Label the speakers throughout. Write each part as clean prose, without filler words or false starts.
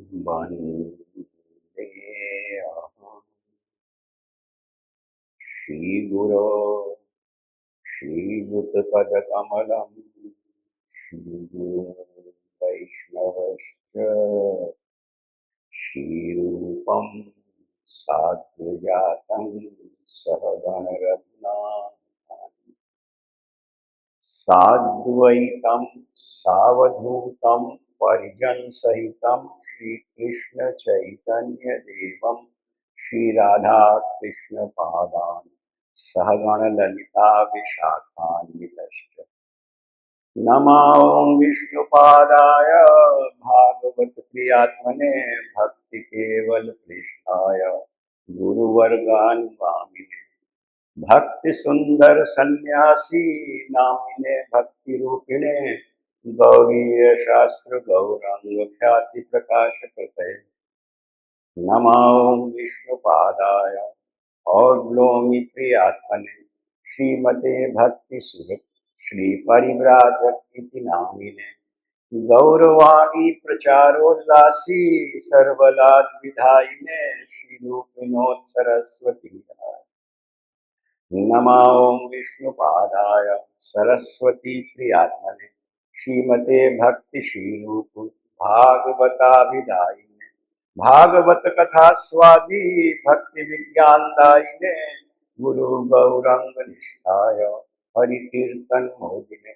Speaker 1: वन्दे अहं श्रीगुरो श्रीयुतपदकमलं श्रीगुरुं वैष्णवश्च श्रीरूपं साग्रजातं सहगणरघुनाथान्वितं साद्वैतं सावधूतं परिजनसहितं श्रीकृष्णचैतन्यदेवं श्रीराधाकृष्णपादान् सहगणललिता विशाखान्वितश्च नमामि विष्णुपादाय भागवतप्रियात्मने भक्तिकेवलपृष्ठाय गुरुवर्गानुगामिने भक्तिसुन्दर सन्यासी नामिने भक्तिरूपिणे गौरीयशास्त्र गौरांग ख्याति प्रकाशकृते नमामि विष्णुपादाय और ग्लोमि प्रियात्मने श्रीमते भक्ति सुरत श्री परिव्राजक इति नामिने गौरवाणी प्रचारोल्लासी सर्वलाद विधायिने श्री रूपिणोत् सरस्वती नमामि विष्णुपादाय सरस्वती प्रियात्मने श्रीमते भक्ति श्रीरूप भागवताभिधायिने भागवत कथा स्वादी भक्ति विज्ञान दायिने गुरु गौरंग निष्ठाय हरि कीर्तन मोदिने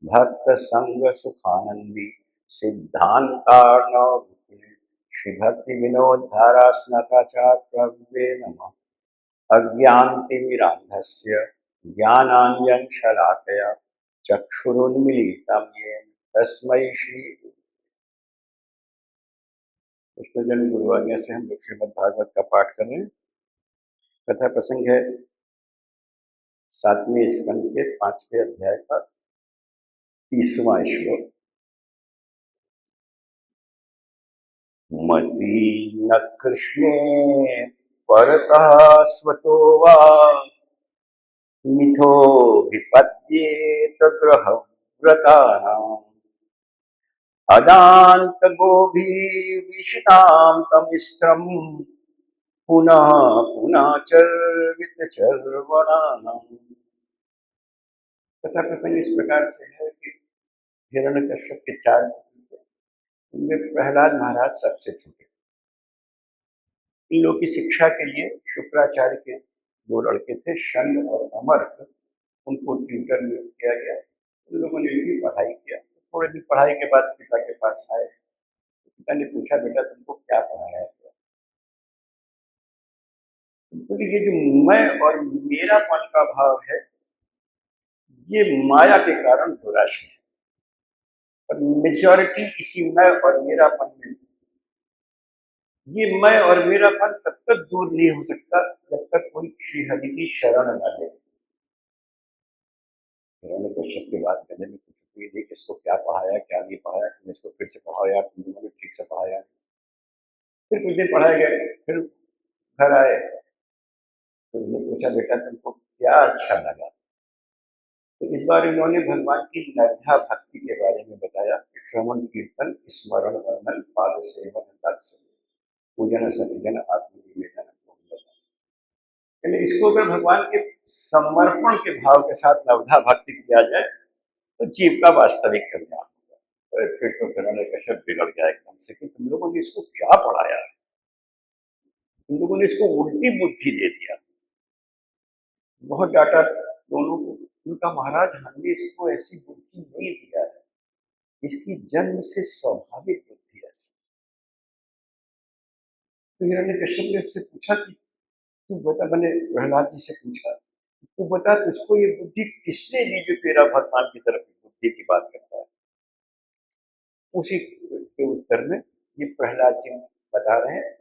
Speaker 1: भक्त संग सुखानंदी सिद्धांतार्णव श्री भक्ति विनोद धारा स्नाताचार्य प्रभुवे नमः अज्ञानतिमिरान्धस्य ज्ञानाञ्जनशलाकया चक्षुरुन्मीलितं येन तस्मै श्री कृष्णजन गुरुवाज्ञा से हम लोग श्रीमद् भागवत का पाठ कर रहे हैं। कथा प्रसंग है 7वें स्कंद के 5वें अध्याय का 30वां श्लोक। मति न कृष्णे परतः स्वतो वा मिथो विपद्येत ग्रहव्रतानाम् अदान्त गोभीविषितां तमिस्त्रं पुनः पुनः चर्वित चर्वणानाम्। कथा प्रसंग इस प्रकार से है कि हिरण्यकश्यप के 4 पुत्र थे, उनमें प्रहलाद महाराज सबसे छोटे। इन लोगों की शिक्षा के लिए शुक्राचार्य के 2 लड़के थे, शंड और अमर्क, उनको ट्यूटर नियुक्त किया गया। उन लोगों ने भी पढ़ाई किया। थोड़े दिन पढ़ाई के बाद पिता के पास आए। पिता ने पूछा, बेटा तुमको क्या पढ़ाया है? बोले, ये जो मैं और मेरापन का भाव है, ये माया के कारण दुराश है और मेजॉरिटी इसी मैं और मेरापन में। ये मैं और मेरापन तब तक दूर नहीं हो सकता जब तक कोई श्रीहरि की शरण न ले। हिरण्यकश्यप के बाद गले में कुछ हुई, देख इसको क्या पढ़ाया क्या नहीं पढ़ाया, तुमने इसको फिर से पढ़ाओ यार, तुम लोगों ने ठीक से पढ़ाया। फिर कुछ दिन पढ़ाए गए, फिर घर आए तो उन्होंने पूछा, बेटा तुमको क्या अच्छा लगा? तो इस बार इन्होंने भगवान की नवधा भक्ति के बारे में बताया कि श्रवण कीर्तन स्मरण वर्णन पाद सेवन दर्शन पूजन सतिजन आत्मनिवेदन। यानी इसको अगर भगवान के समर्पण के भाव के साथ नवधा भक्ति किया जाए तो जीव का वास्तविक कल्याण होगा। फिर तो हिरण्यकश्यप बिगड़ गया एकदम से कि तुम लोगों ने इसको क्या पढ़ाया, तुम लोगों ने इसको उल्टी बुद्धि दे दिया। बहुत डांटा दोनों को। उनका, महाराज हमने इसको ऐसी बुद्धि नहीं दिया है, इसकी जन्म से स्वाभाविक बुद्धि ऐसी। तो हिरण्यकश्यप ने उससे पूछा कि तू बता, मैंने प्रहलाद जी से पूछा, तू बता तुझको ये बुद्धि किसने दी जो तेरा भगवान की तरफ बुद्धि की बात करता है? उसी के उत्तर में ये प्रहलाद जी बता रहे हैं,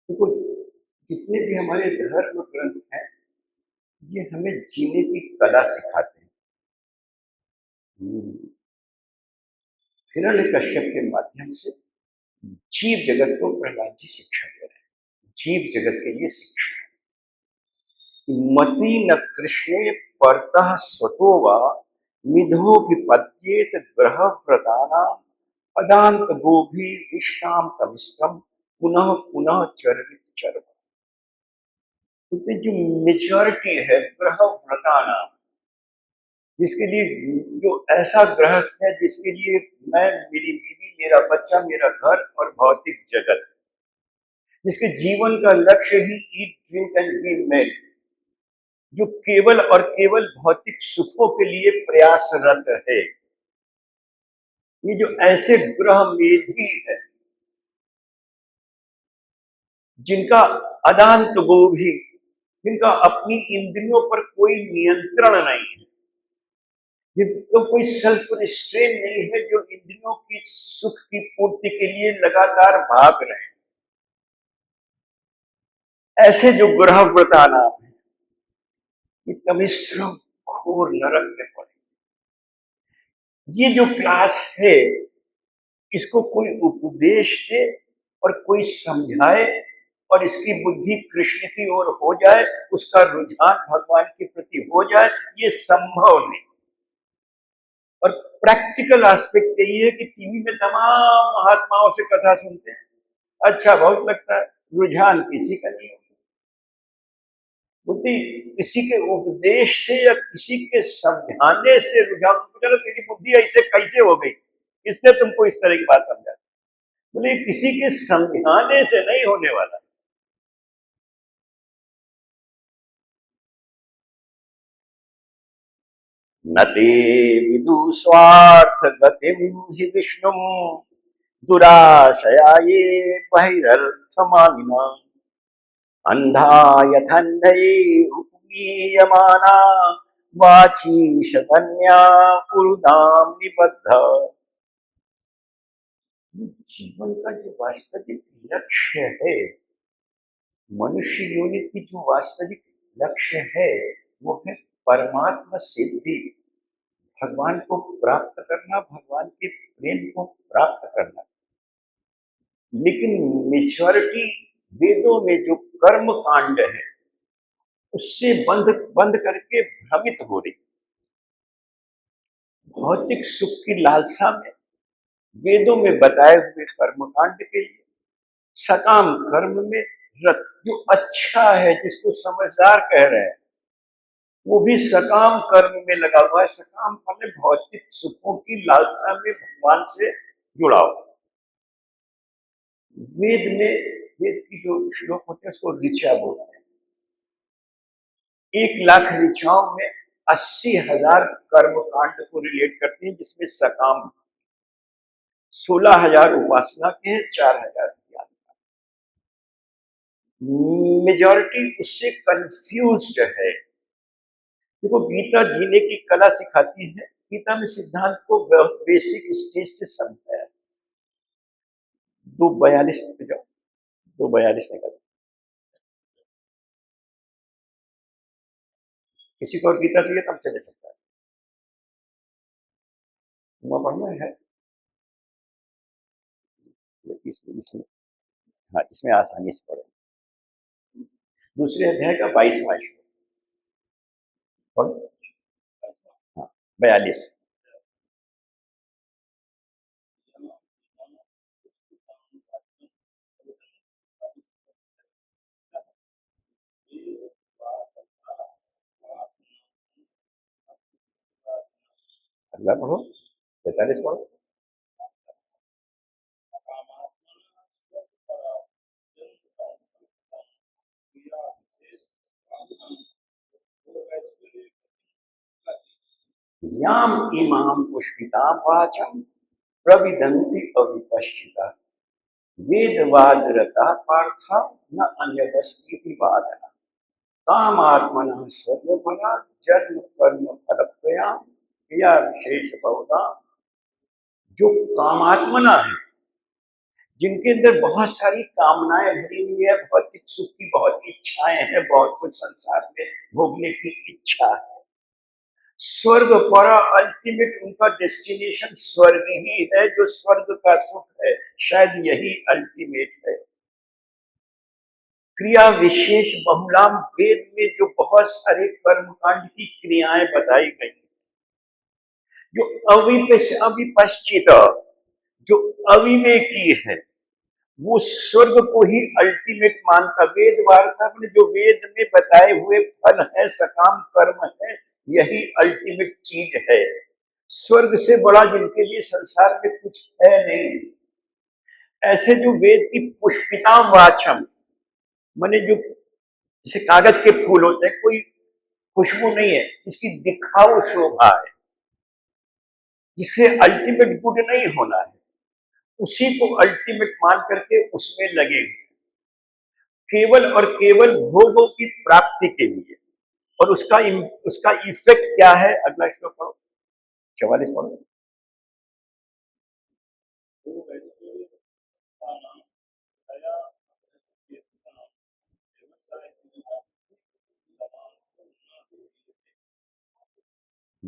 Speaker 1: देखो जितने भी हमारे धर्म ग्रंथ हैं ये हमें जीने की कला सिखाते हैं। हिरण्यकश्यप के माध्यम से जीव जगत को प्रहलाद जी शिक्षा दे रहे हैं। जीव जगत के लिए शिक्षा है। मति न कृष्णे परतः स्वतो वा मिधो विपद्येत ग्रह व्रतानाम अदांत गोभी विष्टाम तमिष्टम पुनः पुनः चरवित चरव। जो मेजॉरिटी है ग्रह व्रताना, जिसके लिए जो ऐसा गृहस्थ है जिसके लिए मैं, मेरी बीवी, मेरा बच्चा, मेरा घर और भौतिक जगत, जिसके जीवन का लक्ष्य ही ईट ड्रिंक एंड बी मेरी, जो केवल और केवल भौतिक सुखों के लिए प्रयासरत है, ये जो ऐसे ग्रह मेधी है जिनका अदांत गोभी, जिनका अपनी इंद्रियों पर कोई नियंत्रण नहीं है, जिनको कोई सेल्फ रिस्ट्रेन नहीं है, जो इंद्रियों की सुख की पूर्ति के लिए लगातार भाग रहे हैं, ऐसे जो ग्रह व्रता नाम है, ये तमिश्रम घोर नरक में पड़े। ये जो क्लास है, इसको कोई उपदेश दे और कोई समझाए और इसकी बुद्धि कृष्ण की ओर हो जाए, उसका रुझान भगवान के प्रति हो जाए, ये संभव नहीं। और प्रैक्टिकल एस्पेक्ट यही है कि टीवी में तमाम महात्माओं से कथा सुनते हैं, अच्छा बहुत लगता है, रुझान किसी का नहीं होता। बुद्धि किसी के उपदेश से या किसी के समझाने से रुझान, चलो तेरी बुद्धि ऐसे कैसे हो गई, इसने तुमको इस तरह की बात समझा, बोले किसी के समझाने से नहीं होने वाला। न ते विदु स्वार्थ गतिम हि विष्णु दुराशया ये बहिरर्थमानिना अंधा यथंधैरुपमीयमाना वाची शतन्या उरुदाम निबद्ध। जीवन का जो वास्तविक लक्ष्य है, मनुष्य योनि की जो वास्तविक लक्ष्य है, वो है परमात्मा सिद्धि, भगवान को प्राप्त करना, भगवान के प्रेम को प्राप्त करना। लेकिन मेजॉरिटी वेदों में जो कर्म कांड है उससे बंद बंद करके भ्रमित हो रही। भौतिक सुख की लालसा में वेदों में बताए हुए कर्मकांड के लिए सकाम कर्म में रत, जो अच्छा है, जिसको समझदार कह रहे हैं, वो भी सकाम कर्म में लगा हुआ है। सकाम माने भौतिक सुखों की लालसा में भगवान से जुड़ा हुआ। वेद में, वेद की जो श्लोक होते हैं उसको ऋचा बोलते हैं। 1,00,000 ऋचाओं में 80,000 कर्म कांड को रिलेट करते हैं, जिसमें सकाम 16,000 उपासना के हैं, 4,000 ज्ञान। मेजॉरिटी उससे कंफ्यूज्ड है। देखो गीता जीने की कला सिखाती है, गीता में सिद्धांत को बेसिक स्टेज से समझाया। 2:42 पे जाओ, 2:42 निकल। किसी को और गीता चाहिए तो हमसे ले सकता है, तुम्हें पढ़ना है। इसमें इसमें हाँ, इसमें आसानी से पढ़े। दूसरे अध्याय का 22वां श्लोक पढ़ो। हाँ, 42। अगला पढ़ो, 43 पढ़ो। याम इमाम पुष्पिताम वाचम प्रविदन्ति अविपश्चिता वेदवादरता पार्था न अन्यदस्ति विवादना कामात्मना सर्वफला जन्म कर्म फल प्रयाम या विशेष बहुधा। जो कामात्मना है, जिनके अंदर बहुत सारी कामनाएं भरी हुई है, भौतिक सुख की बहुत इच्छाएं हैं, बहुत कुछ संसार में भोगने की इच्छा है, स्वर्ग पर अल्टीमेट उनका डेस्टिनेशन स्वर्ग ही है, जो स्वर्ग का सुख है, शायद यही अल्टीमेट है। क्रिया विशेष बहुलाम, वेद में जो बहुत सारे कर्मकांड की क्रियाएं बताई गई, जो अविपश्चित, जो अविवेकी है वो स्वर्ग को ही अल्टीमेट मानता। वेद वार्ता में जो वेद में बताए हुए फल है, सकाम कर्म है, यही अल्टीमेट चीज है। स्वर्ग से बड़ा जिनके लिए संसार में कुछ है नहीं। ऐसे जो वेद की पुष्पिताम वाचम, माने जो जैसे कागज के फूल होते हैं, कोई खुशबू नहीं है, इसकी दिखाऊ शोभा है, जिससे अल्टीमेट गुड नहीं होना है, उसी को अल्टीमेट मान करके उसमें लगे केवल और केवल भोगों की प्राप्ति के लिए। और उसका इफेक्ट क्या है? अगला श्लोक पढ़ो, 44 पढ़ो।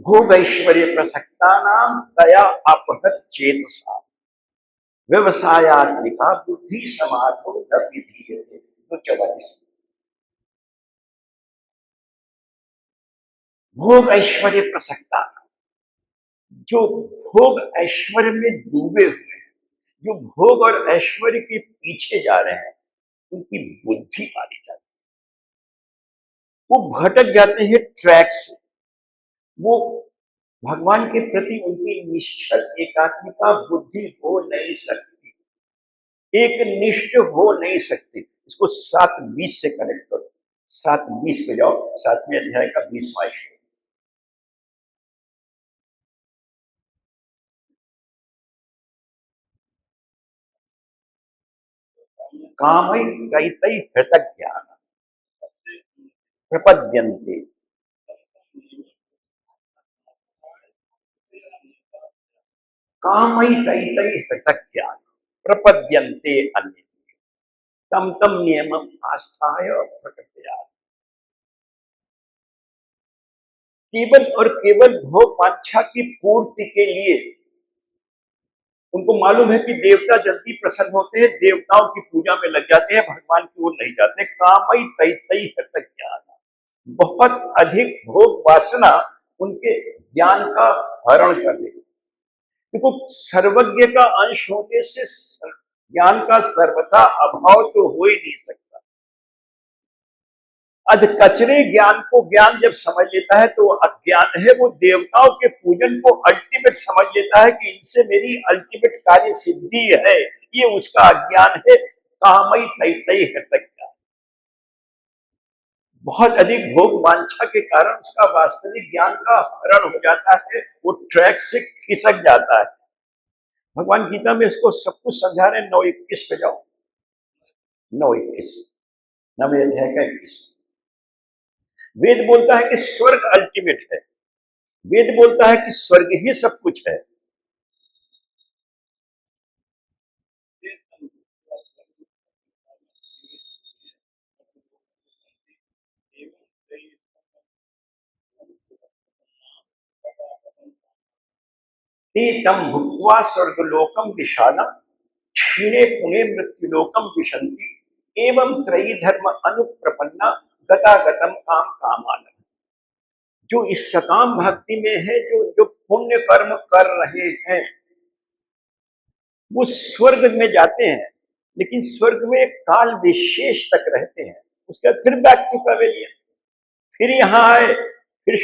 Speaker 1: भोग ऐश्वर्य प्रसक्ता नाम तया अपहत चेतसा व्यवसायात्मिका बुद्धि समाधो न विधीयते। तो 44, भोग ऐश्वर्य प्रसक्ता, जो भोग ऐश्वर्य में डूबे हुए हैं, जो भोग और ऐश्वर्य के पीछे जा रहे हैं, उनकी बुद्धि मारी जाती है, वो भटक जाते हैं ट्रैक से। वो भगवान के प्रति उनकी निश्चल एकात्मिका बुद्धि हो नहीं सकती, एक निष्ठ हो नहीं सकती। इसको 7:20 से कनेक्ट करो, 7:20 पे जाओ, 7वें अध्याय का 20वां श्लोक। कामई दैतई हृतक ज्ञान प्रपद्यन्ते। कामई दैतई हृतक ज्ञान प्रपद्यन्ते अन्य तम तम नियमम आस्थाय प्रकृत्या। केवल और केवल भोग वांछा की पूर्ति के लिए उनको मालूम है कि देवता जल्दी प्रसन्न होते हैं, देवताओं की पूजा में लग जाते हैं, भगवान की ओर नहीं जाते। कामई तैतई हृतक ज्ञान, बहुत अधिक भोग वासना उनके ज्ञान का हरण कर लेती। देखो, सर्वज्ञ का अंश होने से ज्ञान का सर्वथा अभाव तो हो ही नहीं सकता। अध कचरे ज्ञान को ज्ञान जब समझ लेता है तो अज्ञान है, वो देवताओं के पूजन को अल्टीमेट समझ लेता है कि इनसे मेरी अल्टीमेट कार्य सिद्धि है, ये उसका अज्ञान है। कामई तैतई हृतक ज्ञान, बहुत अधिक भोग वांछा के कारण उसका वास्तविक ज्ञान का हरण हो जाता है, वो ट्रैक से खिसक जाता है। भगवान गीता में इसको सब कुछ समझा रहे। 9:21 पे जाओ, 9:21, 9वें अध्याय का 21। वेद बोलता है कि स्वर्ग अल्टीमेट है, वेद बोलता है कि स्वर्ग ही सब कुछ है। ते तम भुक्त्वा स्वर्गलोकम विषादम क्षीणे पुणे मृत्युलोकम विशंति एवं त्रयी धर्म अनुप्रपन्ना गतागतम काम कामानम। जो इस सकाम भक्ति में है, जो जो पुण्य कर्म कर रहे हैं, वो स्वर्ग में जाते हैं, लेकिन स्वर्ग में एक काल विशेष तक रहते हैं, उसके बाद फिर बैक टू पवेलियन, फिर यहाँ आए, फिर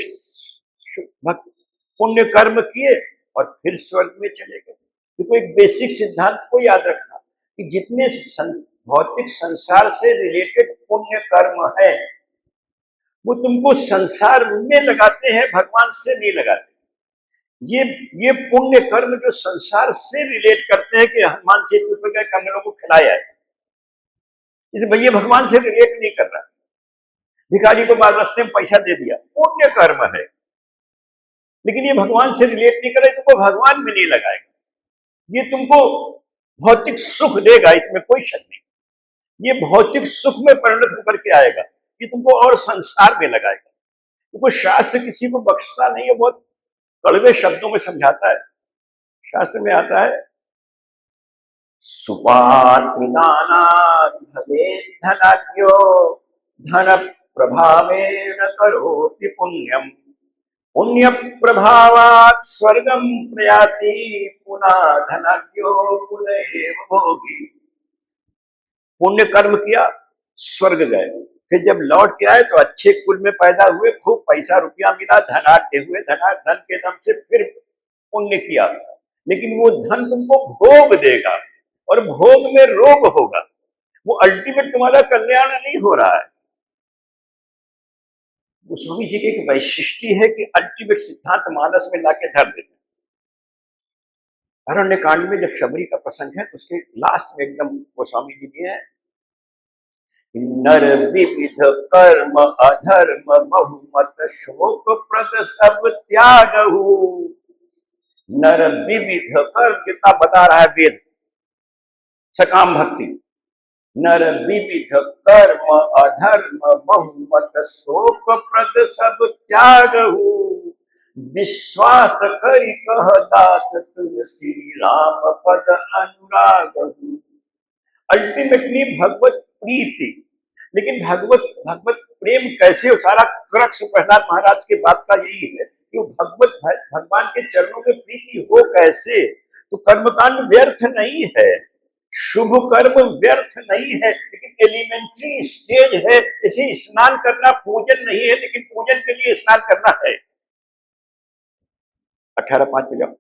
Speaker 1: पुण्य कर्म किए और फिर स्वर्ग में चले गए। देखो, एक बेसिक सिद्धांत को याद रखना कि जितने भौतिक संसार से रिलेटेड पुण्य कर्म है, वो तुमको संसार में लगाते हैं, भगवान से नहीं लगाते। ये पुण्य कर्म जो संसार से रिलेट करते हैं कि हनुमान सेतु पर गए, कंगनों को खिलाया है, इस भैया भगवान से रिलेट नहीं कर रहा। भिखारी को बाद रास्ते में पैसा दे दिया, पुण्य कर्म है, लेकिन ये भगवान से रिलेट नहीं कर रहे, तुमको भगवान में नहीं लगाएगा। ये तुमको भौतिक सुख देगा, इसमें कोई शक नहीं। ये भौतिक सुख में परिणत होकर के आएगा, ये तुमको और संसार में लगाएगा। तुमको शास्त्र किसी को बख्शता नहीं है, बहुत कड़वे शब्दों में समझाता है। शास्त्र में आता है, सुपात्र दानात् भवेत् धनाढ्यो धन प्रभावेण करोति पुण्यम पुण्य प्रभावात् स्वर्गम प्रयाति पुनः धनाढ्यो पुनः भोगी। पुण्य कर्म किया, स्वर्ग गए, फिर जब लौट के आए तो अच्छे कुल में पैदा हुए, खूब पैसा रुपया मिला, धनाढ्य हुए, धन के दम से फिर पुण्य किया, लेकिन वो धन तुमको भोग देगा और भोग में रोग होगा, वो अल्टीमेट तुम्हारा कल्याण नहीं हो रहा है। गोस्वामी जी की एक वैशिष्टि है कि अल्टीमेट सिद्धांत मानस में लाके धर देते। अरण्य कांड में जब शबरी का प्रसंग है तो उसके लास्ट में एकदम गोस्वामी जी दिए हैं, नर विविध कर्म अधर्म बहुमत शोक प्रद सब त्यागहु। नर विविध कर्म कितना बता रहा है वेद, सकाम भक्ति। नर विविध कर्म अधर्म बहुमत शोक प्रद सब त्यागहु। विश्वास करि कह दास तुलसी राम पद अनुरागहु। अल्टीमेटली भगवत प्रीति, लेकिन भगवत प्रेम कैसे हो, सारा क्रक्स प्रहलाद महाराज के बात का यही है कि वो भगवान के चरणों में प्रीति हो कैसे। तो कर्मकांड व्यर्थ नहीं है, शुभ कर्म व्यर्थ नहीं है, लेकिन एलिमेंट्री स्टेज है। जैसे स्नान करना पूजन नहीं है, लेकिन पूजन के लिए स्नान करना है। 18:5 पे जाओ,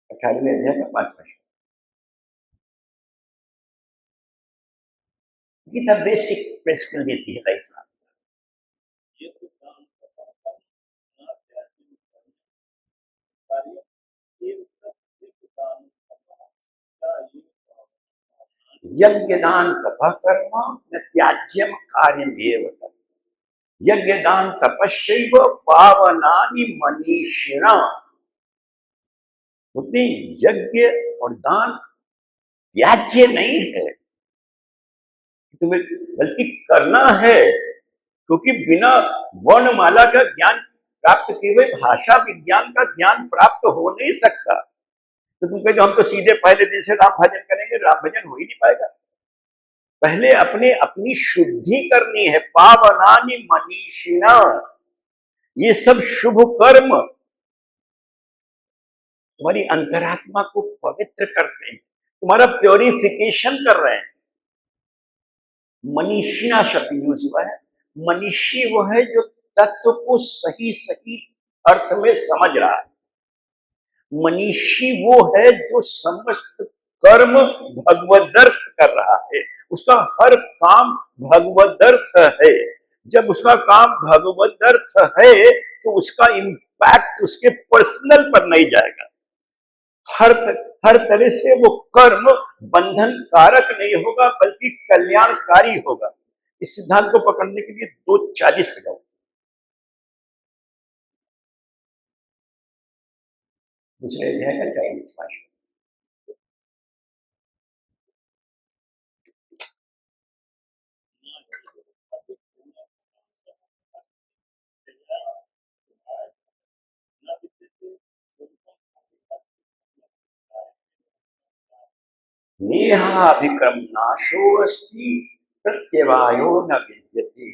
Speaker 1: 18वें अध्याय का 5वां श्लोक। गीता बेसिक प्रिंसिपल देती है लाइफ का। यज्ञ दान तप कर्म न त्याज्यम कार्यमेव तत्। यज्ञ दान तपस्यैव पावनानि मनीषिणाम्। बोलते यज्ञ और दान त्याज्य नहीं है, तुम्हें बल्कि करना है, क्योंकि बिना वर्णमाला का ज्ञान प्राप्त किए हुए भाषा विज्ञान का ज्ञान प्राप्त हो नहीं सकता। तो तुम कहते हम तो सीधे पहले दिन से राम भजन करेंगे, राम भजन हो ही नहीं पाएगा। पहले अपनी शुद्धि करनी है। पावनानि मनीषिणा, ये सब शुभ कर्म तुम्हारी अंतरात्मा को पवित्र करते हैं, तुम्हारा प्योरिफिकेशन कर रहे हैं। मनीषिणा शब्द यूज हुआ है। मनीषी वो है जो तत्व को सही सही अर्थ में समझ रहा है। मनीषी वो है जो समस्त कर्म भगवदर्थ कर रहा है, उसका हर काम भगवदर्थ है। जब उसका काम भगवदर्थ है तो उसका इम्पैक्ट उसके पर्सनल पर नहीं जाएगा। हर तरह से वो कर्म बंधन कारक नहीं होगा, बल्कि कल्याणकारी होगा। इस सिद्धांत को पकड़ने के लिए 2:40 पे जाओ, दूसरे अध्याय का 40वां श्लोक। नेहाभिक्रम नाशो अस्ति प्रत्यवायो न विद्यते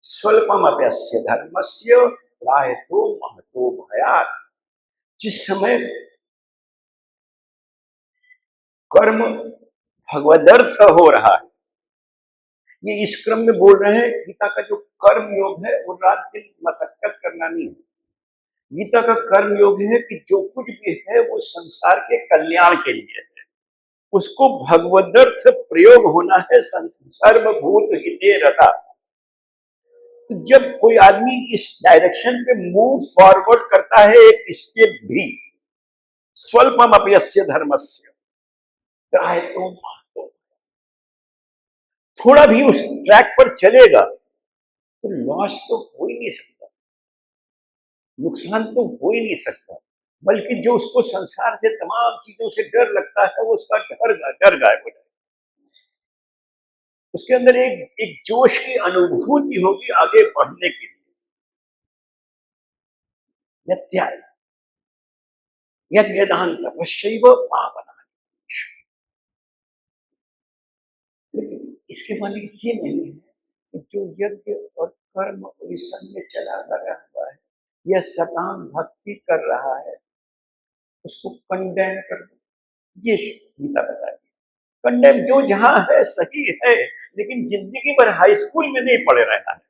Speaker 1: स्वल्पमप्यस्य धर्मस्य त्रायतो महतो भयात्। जिस समय कर्म भगवदर्थ हो रहा है, ये इस क्रम में बोल रहे हैं। गीता का जो कर्म योग है वो रात दिन मशक्कत करना नहीं है। गीता का कर्म योग है कि जो कुछ भी है वो संसार के कल्याण के लिए है, उसको भगवदर्थ प्रयोग होना है। सर्वभूत हिते रता। तो जब कोई आदमी इस डायरेक्शन पे मूव फॉरवर्ड करता है एक स्टेप भी, स्वल्पम अपयस्य धर्मस्य त्रायतो महतो, थोड़ा भी उस ट्रैक पर चलेगा तो लॉस तो हो ही नहीं सकता, नुकसान तो हो ही नहीं सकता। बल्कि जो उसको संसार से तमाम चीजों से डर लगता है वो उसका डर गायब हो जाएगा। उसके अंदर एक जोश की अनुभूति होगी आगे बढ़ने के लिए। यज्ञ दान तपस्यैव पावनानि। लेकिन इसके माने ये नहीं है कि जो यज्ञ और कर्म ओइसन में चला लगा हुआ है, यह सकाम भक्ति कर रहा है, उसको कंडेम कर दो। ये गीता बता रही है। कंडेम जो जहां है सही है, लेकिन जिंदगी भर हाई स्कूल में नहीं पढ़े रहना है,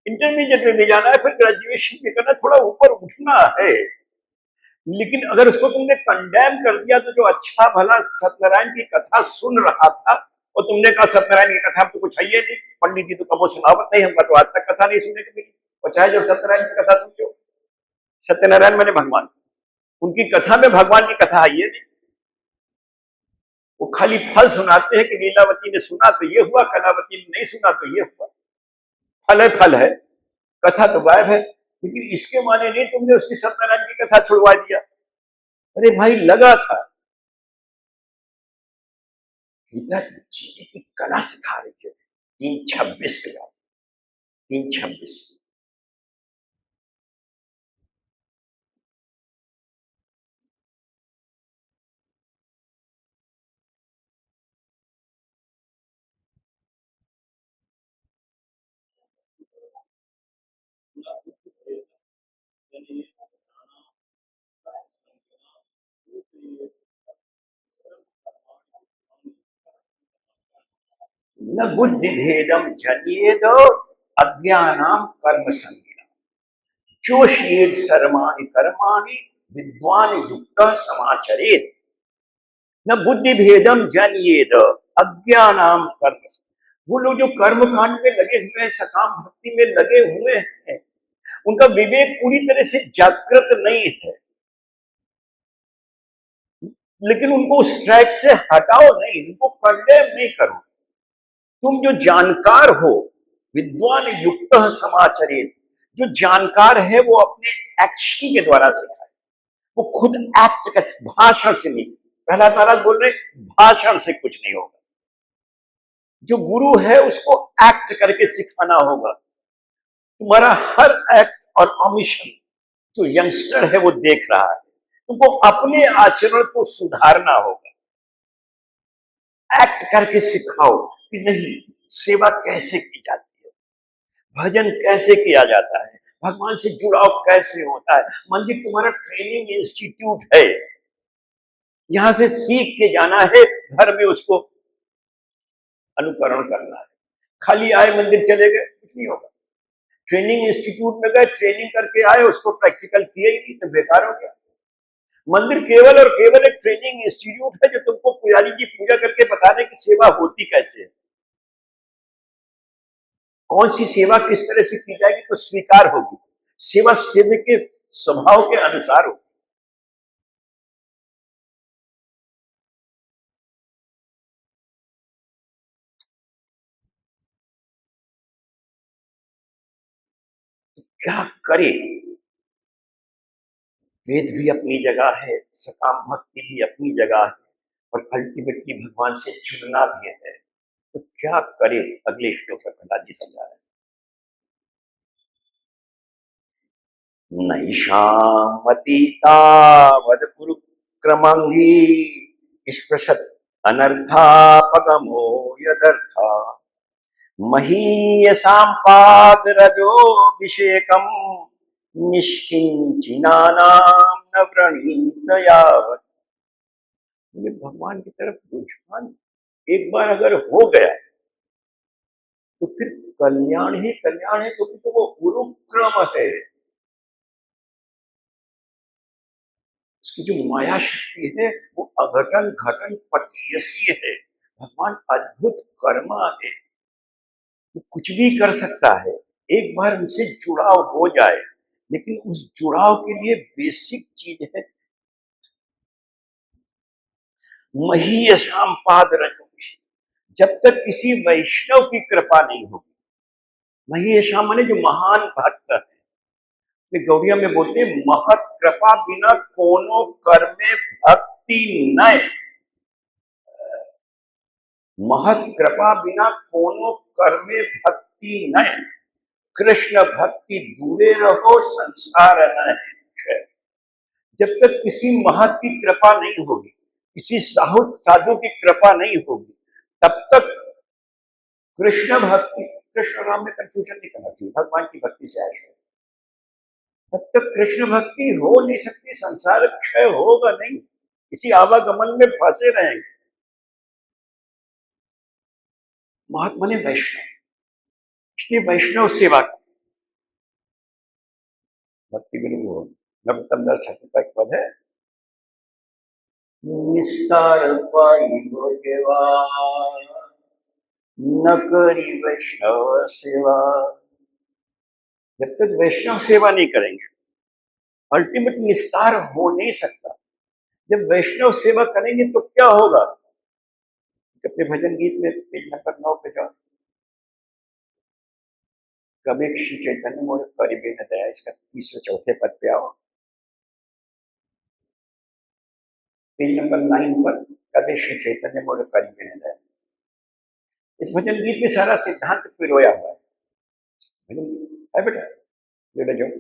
Speaker 1: इंटरमीडिएट में भी जाना है, फिर ग्रेजुएशन भी करना, थोड़ा ऊपर उठना है। लेकिन अगर उसको तुमने कंडेम कर दिया तो जो अच्छा भला सत्यनारायण की कथा सुन रहा था, और तुमने कहा सत्यनारायण की कथा तो कुछ है ही नहीं, पंडित जी तो कबो सुनावत नहीं, हमका तो आज तक कथा नहीं सुनने को मिली। और चाहे जब सत्यनारायण की कथा सुनते हो, सत्यनारायण मैंने भगवान, उनकी कथा में भगवान की कथा है ये नहीं, वो खाली फल सुनाते हैं कि लीलावती ने सुना तो ये हुआ, कलावती ने नहीं सुना तो ये हुआ। फल है, फल है, कथा तो गायब है। लेकिन इसके माने नहीं तुमने उसकी सत्यनारायण की कथा छुड़वा दिया। अरे भाई लगा था, गीता जीने की कला सिखा रही है। 3:26 पे जाओ, 3:26। न बुद्धि भेदम जनिएद अज्ञानाम कर्म संगिना जोशियेद सर्वाणि कर्माणि विद्वान युक्त समाचरेत। न बुद्धि भेदम जनिएद अज्ञानाम कर्म, वो लोग जो कर्म कांड में लगे हुए हैं, सकाम भक्ति में लगे हुए हैं, उनका विवेक पूरी तरह से जागृत नहीं है। लेकिन उनको उस ट्रैक से हटाओ नहीं, उनको कंडेम नहीं करो। तुम जो जानकार हो, विद्वान युक्त समाचरित, जो जानकार है वो अपने एक्शन के द्वारा सिखाए, वो खुद एक्ट कर, भाषण से नहीं। पहला महाराज बोल रहे भाषण से कुछ नहीं होगा, जो गुरु है उसको एक्ट करके सिखाना होगा। तुम्हारा हर एक्ट और ऑमिशन जो यंगस्टर है वो देख रहा है, तुमको अपने आचरण को सुधारना होगा। एक्ट करके सिखाओ कि नहीं, सेवा कैसे की जाती है, भजन कैसे किया जाता है, भगवान से जुड़ाव कैसे होता है। मंदिर तुम्हारा ट्रेनिंग इंस्टीट्यूट है, यहां से सीख के जाना है, घर में उसको अनुकरण करना है। खाली आए मंदिर चले गए, कुछ नहीं होगा। ट्रेनिंग इंस्टीट्यूट में गए, ट्रेनिंग करके आए, उसको प्रैक्टिकल किए ही नहीं तो बेकार हो गया। मंदिर केवल और केवल एक ट्रेनिंग इंस्टीट्यूट है, जो तुमको पुजारी जी पूजा करके बताने की सेवा होती कैसे है, कौन सी सेवा किस तरह से की जाएगी तो स्वीकार होगी। सेवा सेवक के स्वभाव के अनुसार होगी। क्या करे, वेद भी अपनी जगह है, सकाम भक्ति भी अपनी जगह है, और अल्टीमेटली भगवान से जुड़ना भी है। तो क्या करे, अगले श्लोक में प्रहलाद जी समझा रहे हैं। नैषामतीतावद कुरुक्रमंगी स्पृशत् अनर्थापगमो यदर्था महीयसां पादरजोऽभिषेकं निष्किंचिनानां न व्रणीत यावत्। भगवान की तरफ रुझान एक बार अगर हो गया तो फिर कल्याण ही कल्याण है, क्योंकि तो वो उरुक्रम है। उसकी जो माया शक्ति है वो अघटन घटन पटीयसी है। भगवान अद्भुत कर्मा है, वो कुछ भी कर सकता है। एक बार उनसे जुड़ाव हो जाए, लेकिन उस जुड़ाव के लिए बेसिक चीज है महीयसाम पाद रजोभिषेक। जब तक किसी वैष्णव की कृपा नहीं होगी, महीयसाम माने जो महान भक्त है, गौड़िया में बोलते हैं महत कृपा बिना कोनो कर्मे भक्ति न, महत कृपा बिना कोनो कर्मे भक्ति न, कृष्ण भक्ति दूरे रहो संसार न है। जब तक किसी महत की कृपा नहीं होगी, किसी साधु की कृपा नहीं होगी, तब तक कृष्ण भक्ति, कृष्ण राम में कंफ्यूजन नहीं करना चाहिए, भगवान की भक्ति से आशय है। तब तक कृष्ण भक्ति हो नहीं सकती, संसार क्षय होगा नहीं, इसी आवागमन में फंसे रहेंगे। महात्मा ने वैष्णव, इसलिए वैष्णव सेवा की भक्ति बिल्कुल हो। नरोत्तम दास ठाकुर का एक पद है, निस्तार पाई गोवा न करी वैष्णव सेवा। जब तक वैष्णव सेवा नहीं करेंगे अल्टीमेट निस्तार हो नहीं सकता। जब वैष्णव सेवा करेंगे तो क्या होगा? अपने भजन गीत में पेज नंबर 9 पे जाओ, कभी श्री चैतन्य मोर करीबे न दया, इसका तीसरे चौथे पद पे आओ, पेज नंबर 9 पर, कभी श्री चैतन्य मोर करीबे न दया। इस भजन गीत में सारा सिद्धांत पिरोया हुआ है। भजन है बेटा, ले जाओ।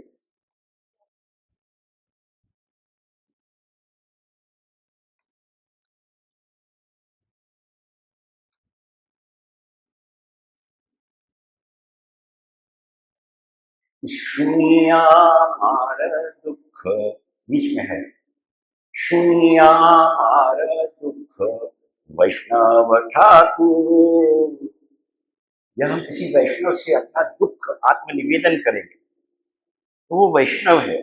Speaker 1: सुनिया मार दुख, बीच में है, सुनिया मार दुख वैष्णव ठाकुर। जब हम किसी वैष्णव से अपना दुख आत्मनिवेदन करेंगे तो वो वैष्णव है।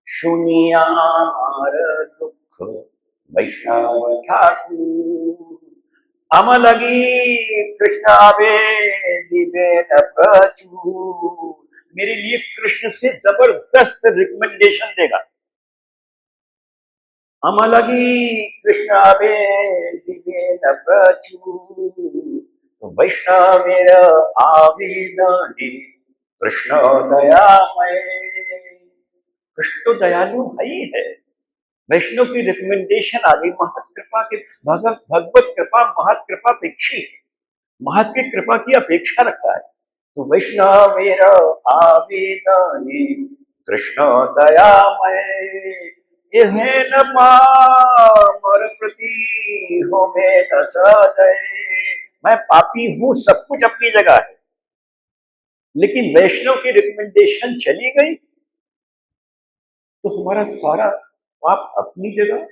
Speaker 1: सुनिया मार दुख वैष्णव ठाकुर, अमलगी कृष्ण आवे दिवे न प्रचुर। मेरे लिए कृष्ण से जबरदस्त रिकमेंडेशन देगा। अमलगी कृष्ण आवे दिवे न प्रचुर, वैष्णवेर आवेदने कृष्ण दयामय। कृष्ण तो दयालु ही है। वैष्णव की रिकमेंडेशन आ गई, महत कृपा के, भगवत कृपा महत कृपा अपेक्षी, महत की कृपा की अपेक्षा रखता है। तो वैष्णव मेरा आवेदने कृष्ण दयामय, यह न पामर प्रति हो में न सदय। मैं पापी हूं, सब कुछ अपनी जगह है, लेकिन वैष्णव की रिकमेंडेशन चली गई तो हमारा सारा पाप अपनी जगह,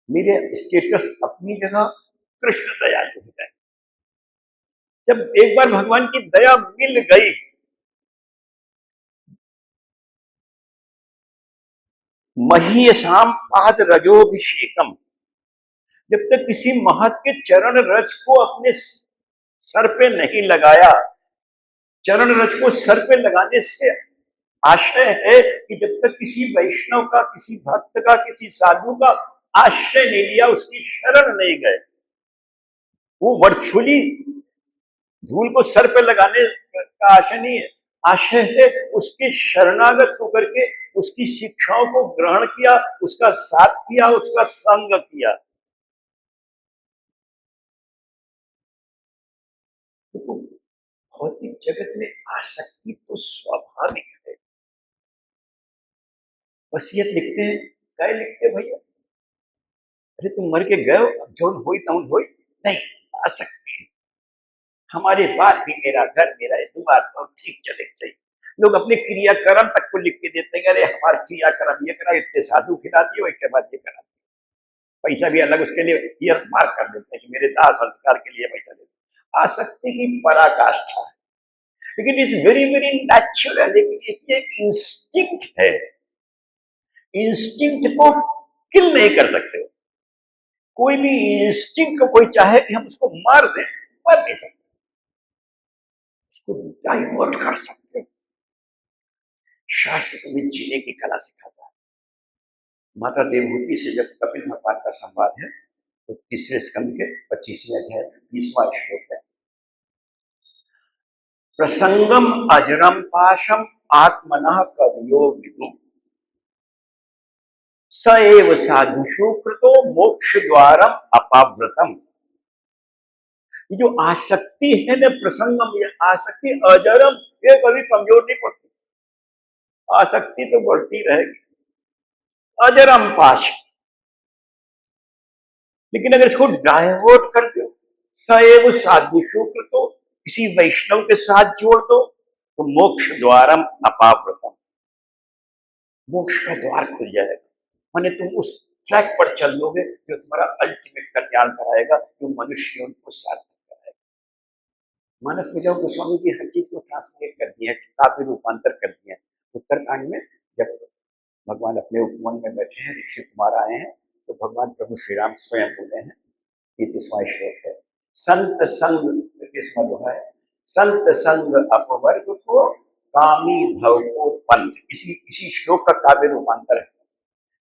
Speaker 1: मेरे स्टेटस अपनी जगह, कृष्ण दयालु हो जाए। जब एक बार भगवान की दया मिल गई, महीयसाम पाद रजोभिषेकम, जब तक किसी महत के चरण रज को अपने सर पे नहीं लगाया, चरण रज को सर पे लगाने से आशय है कि जब तक किसी वैष्णव का, किसी भक्त का, किसी साधु का आश्रय नहीं लिया, उसकी शरण नहीं गए, वो वर्चुअली धूल को सर पे लगाने का आशय नहीं है। आशय है उसके शरणागत होकर के उसकी शिक्षाओं को ग्रहण किया, उसका साथ किया, उसका संग किया। तो भौतिक जगत में आसक्ति तो स्वाभाविक है। वसीयत लिखते हैं, क्या लिखते भैया? अरे तुम मर के गए हो, अब जो होई तौन होई नहीं, आसक्ति है। हमारे बाद भी मेरा घर, मेरा द्वार बहुत ठीक चले चाहिए। लोग अपने क्रियाक्रम तक को लिख के देते हैं, अरे हमारा क्रियाक्रम ये करा, इतने साधु खिला दिए, इसके बाद ये करा, पैसा भी अलग उसके लिए ईयर मार्क कर देते हैं कि मेरे दाह संस्कार के लिए पैसा देते। आसक्ति की पराकाष्ठा है, लेकिन इट्स वेरी वेरी नेचुरल, एक इंस्टिंक्ट है। इंस्टिंक्ट को किल नहीं कर सकते। कोई भी इंस्टिंक्ट को कोई चाहे कि हम उसको मार दें, मार नहीं सकते, उसको डाइवर्ट कर सकते हो। शास्त्र तुम्हें जीने की कला सिखाता है। माता देवहूति से जब कपिल भगवान का संवाद है तो तीसरे स्कंद के 25वें अध्याय 20वां श्लोक है, प्रसंगम अजरम पाशम आत्मनः कवियो विदु, स एव साधुषु कृतो मोक्ष द्वारम अपाव्रतम। ये जो आसक्ति है ना, प्रसंगम, ये आसक्ति अजरम, ये कभी कमजोर नहीं पड़ती, आसक्ति तो बढ़ती रहेगी। अजरम पाश, लेकिन अगर इसको डाइवर्ट कर दो, सएव साधुषु कृतो, किसी वैष्णव के साथ जोड़ दो तो मोक्ष द्वारम अपावृतम, मोक्ष का द्वार खुल जाएगा। माने तुम उस ट्रैक पर चल लोगे जो तुम्हारा अल्टीमेट कल्याण कराएगा, जो मनुष्य उनको सार्थक कराएगा। मानस में जाओ गोस्वामी जी हर चीज को ट्रांसलेट कर दिए, काव्य रूपांतर कर दिए। उत्तरकांड में जब भगवान अपने उपवन में बैठे हैं, ऋषि कुमार आए हैं, तो भगवान प्रभु श्री राम स्वयं बोले हैं। 33वां श्लोक है, संत संग 33वां दोहा है, संत संग अपवर्ग को कामी भव को पंथ। इसी श्लोक का काव्य रूपांतर है,